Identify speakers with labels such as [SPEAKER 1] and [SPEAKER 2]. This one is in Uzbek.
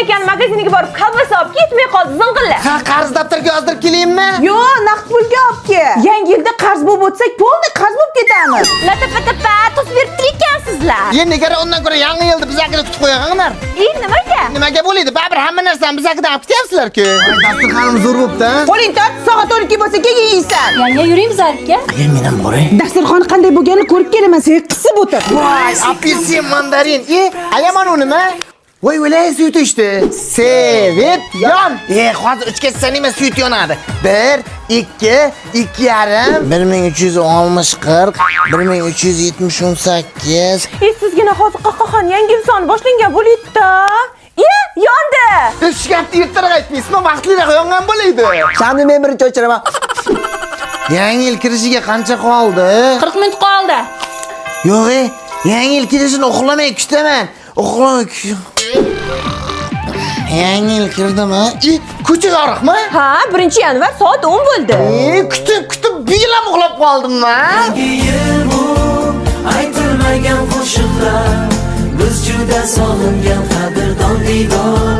[SPEAKER 1] ekan magaziniga borib kolbasa olib ketmay qoldi zing'illa.
[SPEAKER 2] Ha, qarz daftarga yozdirib keleyimmi?
[SPEAKER 3] Yo, naqd pulga olib kel. Yangi yilda qarz bo'lib o'tsak, polni qarz bo'lib ketamiz.
[SPEAKER 1] Latapa tos berib ekansizlar.
[SPEAKER 2] Endi gara undan ko'ra yangi yilda bizakini tutib qo'yganlar.
[SPEAKER 1] Nimaga?
[SPEAKER 2] Nimaga bo'ladi? Baribir hamma narsani bizakidan olib ketyapsizlar-ku. Dasturxonim zo'r bo'pti.
[SPEAKER 3] Qo'ling tot, soat 12 bo'lsa keyin yeysan.
[SPEAKER 1] Yanga yuring bizlarga.
[SPEAKER 2] Agar men ham boray.
[SPEAKER 3] Dasturxon qanday bo'lganini ko'rib kelaman, sen qisib o'tir.
[SPEAKER 2] Voy, apelsin, mandarin. Ayaman unimi? Voy, o'lay suyuti işte. Sevib yon. Hozir 3 ga san emas suyut yonadi. 1, 2, 2,5, 1360, 40, 1378.
[SPEAKER 1] Sizgina hozir qahqahan yangi yil soni boshlangan bo'ladi-da. Yondi.
[SPEAKER 2] Shu gapni ertaroq aytmaysizmi? Vaqtliroq yongan bo'laydi.
[SPEAKER 3] Shamni men birinchi o'chiraman.
[SPEAKER 2] Yangi yil kirishiga qancha qoldi?
[SPEAKER 1] 40 minut qoldi.
[SPEAKER 2] Yo'q, yangi yil kirishini uxlamay kutaman. Uxlamay. Yangi yil kirdimi? Ko'cha yoriqmi?
[SPEAKER 1] Ha, 1-yanvar soat 10 bo'ldi.
[SPEAKER 2] Kutib bilam uxlab qoldim-mi?
[SPEAKER 4] Yangi yil bu aytilmagan qo'shiqlar, biz juda sog'ingan qadrdon diydor.